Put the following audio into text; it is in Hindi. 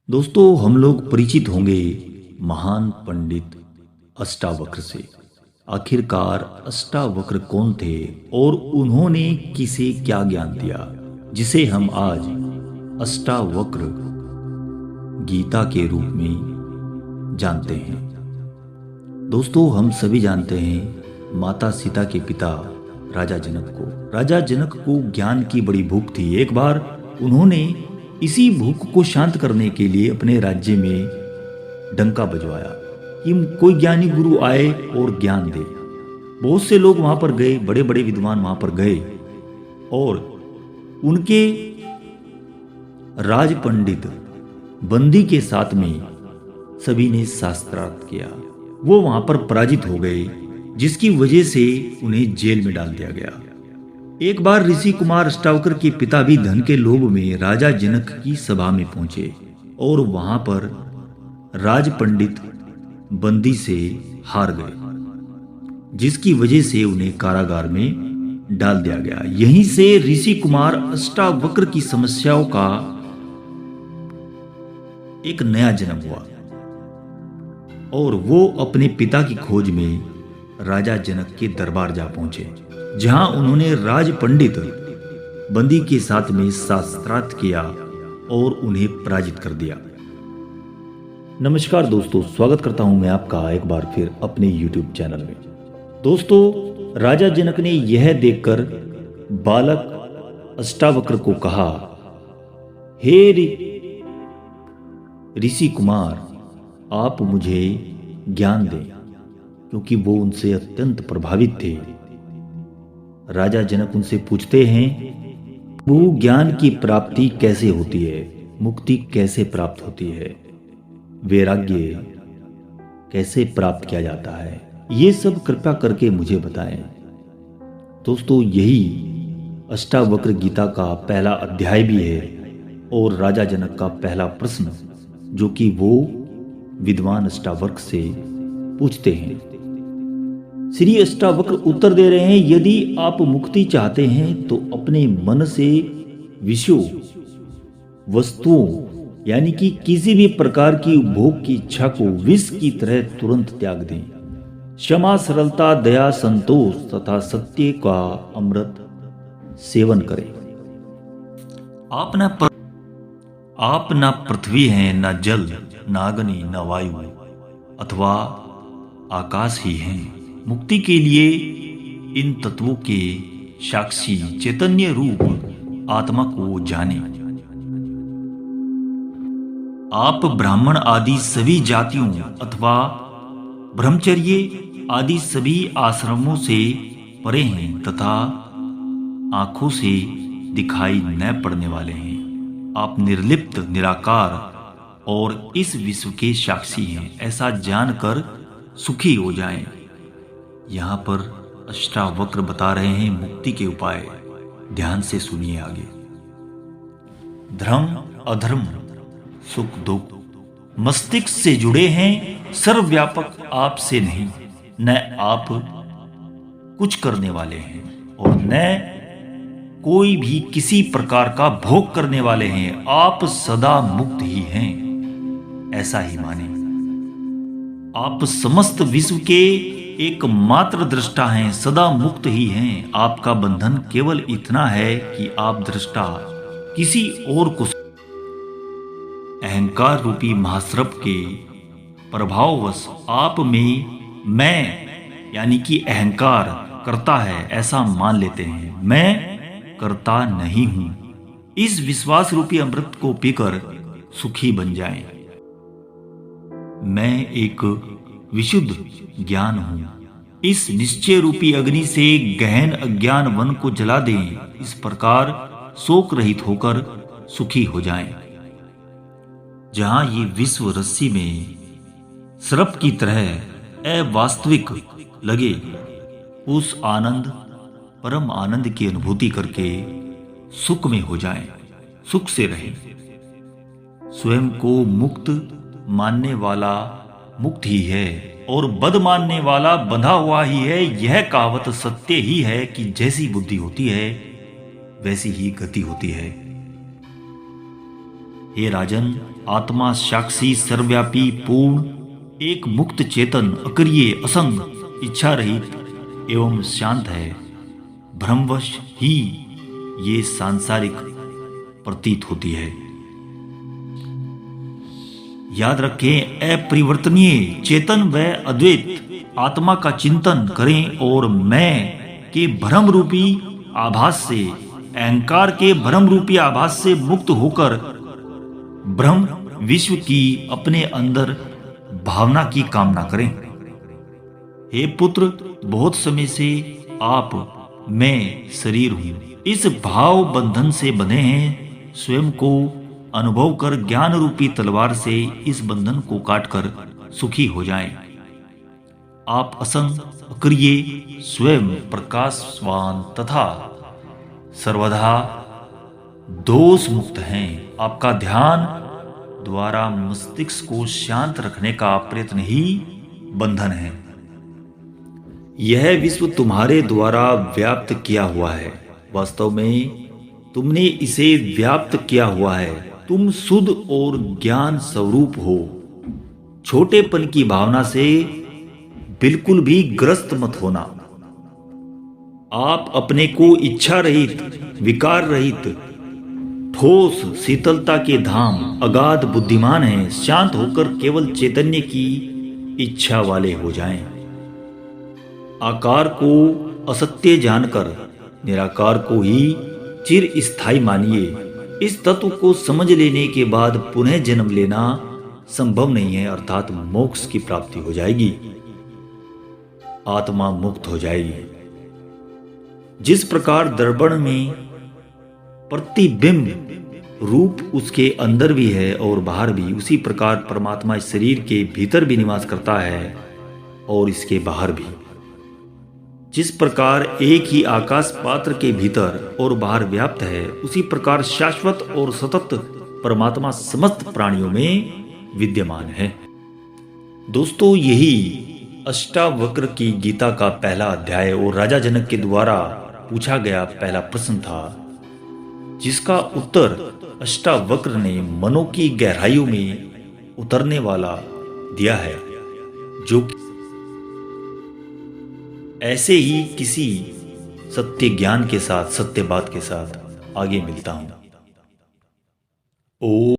दोस्तों, हम लोग परिचित होंगे महान पंडित अष्टावक्र से। आखिरकार अष्टावक्र कौन थे और उन्होंने किसे क्या ज्ञान दिया, जिसे हम आज अष्टावक्र गीता के रूप में जानते हैं। दोस्तों, हम सभी जानते हैं माता सीता के पिता राजा जनक को। राजा जनक को ज्ञान की बड़ी भूख थी। एक बार उन्होंने इसी भूख को शांत करने के लिए अपने राज्य में डंका बजवाया कि कोई ज्ञानी गुरु आए और ज्ञान दे। बहुत से लोग वहां पर गए, बड़े बड़े विद्वान वहां पर गए और उनके राज पंडित बंदी के साथ में सभी ने शास्त्रार्थ किया। वो वहां पर पराजित हो गए, जिसकी वजह से उन्हें जेल में डाल दिया गया। एक बार ऋषि कुमार अष्टावक्र के पिता भी धन के लोभ में राजा जनक की सभा में पहुंचे और वहां पर राज पंडित बंदी से हार गए, जिसकी वजह से उन्हें कारागार में डाल दिया गया। यहीं से ऋषि कुमार अष्टावक्र की समस्याओं का एक नया जन्म हुआ और वो अपने पिता की खोज में राजा जनक के दरबार जा पहुंचे, जहां उन्होंने राज पंडित बंदी के साथ में शास्त्रार्थ किया और उन्हें पराजित कर दिया। नमस्कार दोस्तों, स्वागत करता हूं मैं आपका एक बार फिर अपने YouTube चैनल में। दोस्तों, राजा जनक ने यह देखकर बालक अष्टावक्र को कहा, हे ऋषि कुमार, आप मुझे ज्ञान दें, क्योंकि वो उनसे अत्यंत प्रभावित थे। राजा जनक उनसे पूछते हैं, वो ज्ञान की प्राप्ति कैसे होती है, मुक्ति कैसे प्राप्त होती है, वैराग्य कैसे प्राप्त किया जाता है, ये सब कृपया करके मुझे बताएं। दोस्तों, यही अष्टावक्र गीता का पहला अध्याय भी है और राजा जनक का पहला प्रश्न, जो कि वो विद्वान अष्टावक्र से पूछते हैं। श्री अष्टावक्र उत्तर दे रहे हैं, यदि आप मुक्ति चाहते हैं तो अपने मन से विषयों, वस्तुओं यानी कि किसी भी प्रकार की उपभोग की इच्छा को विष की तरह तुरंत त्याग दें। क्षमा, सरलता, दया, संतोष तथा सत्य का अमृत सेवन करें। आप न पृथ्वी हैं, न जल, न अग्नि, न वायु अथवा आकाश ही हैं। मुक्ति के लिए इन तत्वों के साक्षी चैतन्य रूप आत्मा को जाने। आप ब्राह्मण आदि सभी जातियों अथवा ब्रह्मचर्य आदि सभी आश्रमों से परे हैं तथा आंखों से दिखाई न पड़ने वाले हैं। आप निर्लिप्त, निराकार और इस विश्व के साक्षी हैं, ऐसा जानकर सुखी हो जाएं। यहाँ पर अष्टावक्र बता रहे हैं मुक्ति के उपाय। ध्यान से सुनिए आगे। धर्म, अधर्म, सुख, दुख मस्तिष्क से जुड़े हैं, सर्वव्यापक आपसे नहीं। न आप कुछ करने वाले हैं और न कोई भी किसी प्रकार का भोग करने वाले हैं। आप सदा मुक्त ही हैं, ऐसा ही माने। आप समस्त विश्व के एकमात्र दृष्टा हैं, सदा मुक्त ही हैं। आपका बंधन केवल इतना है कि आप दृष्टा किसी और को अहंकार रूपी महाश्रप के प्रभाववश आप में मैं यानी कि अहंकार करता है ऐसा मान लेते हैं। मैं करता नहीं हूं। इस विश्वास रूपी अमृत को पीकर सुखी बन जाएं। मैं एक विशुद्ध ज्ञान हूं। इस निश्चय रूपी अग्नि से गहन अज्ञान वन को जला दें। इस प्रकार शोक रहित होकर सुखी हो जाएं। जहां ये विश्व रस्सी में सर्प की तरह अवास्तविक लगे, उस आनंद, परम आनंद की अनुभूति करके सुख में हो जाएं, सुख से रहें। स्वयं को मुक्त मानने वाला मुक्त ही है और बद मानने वाला बंधा हुआ ही है। यह कहावत सत्य ही है कि जैसी बुद्धि होती है वैसी ही गति होती है। हे राजन, आत्मा साक्षी सर्वव्यापी पूर्ण एक मुक्त चेतन अक्रिय असंग इच्छा रहित एवं शांत है। भ्रमवश ही ये सांसारिक प्रतीत होती है। याद रखें, अपरिवर्तनीय चेतन व अद्वैत आत्मा का चिंतन करें और मैं के भ्रम रूपी आभास से, अहंकार के भ्रम रूपी आभास से मुक्त होकर ब्रह्म विश्व की अपने अंदर भावना की कामना करें। हे पुत्र, बहुत समय से आप मैं शरीर हूं इस भाव बंधन से बंधे हैं। स्वयं को अनुभव कर ज्ञान रूपी तलवार से इस बंधन को काटकर सुखी हो जाएं। आप असंग अक्रिय स्वयं प्रकाशवान तथा सर्वदा दोष मुक्त हैं। आपका ध्यान द्वारा मस्तिष्क को शांत रखने का प्रयत्न ही बंधन है। यह विश्व तुम्हारे द्वारा व्याप्त किया हुआ है। वास्तव में तुमने इसे व्याप्त किया हुआ है। तुम शुद्ध और ज्ञान स्वरूप हो। छोटेपन की भावना से बिल्कुल भी ग्रस्त मत होना। आप अपने को इच्छा रहित, विकार रहित, ठोस शीतलता के धाम, अगाध बुद्धिमान हैं। शांत होकर केवल चैतन्य की इच्छा वाले हो जाएं। आकार को असत्य जानकर निराकार को ही चिर स्थायी मानिए। इस तत्व को समझ लेने के बाद पुनः जन्म लेना संभव नहीं है, अर्थात मोक्ष की प्राप्ति हो जाएगी। आत्मा मुक्त हो जाएगी। जिस प्रकार दर्पण में प्रतिबिंब रूप उसके अंदर भी है और बाहर भी, उसी प्रकार परमात्मा इस शरीर के भीतर भी निवास करता है और इसके बाहर भी। जिस प्रकार एक ही आकाश पात्र के भीतर और बाहर व्याप्त है, उसी प्रकार शाश्वत और सतत परमात्मा समस्त प्राणियों में विद्यमान है। दोस्तों, यही अष्टावक्र की गीता का पहला अध्याय और राजा जनक के द्वारा पूछा गया पहला प्रश्न था, जिसका उत्तर अष्टावक्र ने मनों की गहराइयों में उतरने वाला दिया है। जो ऐसे ही किसी सत्य ज्ञान के साथ, सत्य बात के साथ आगे मिलता हूं। ओ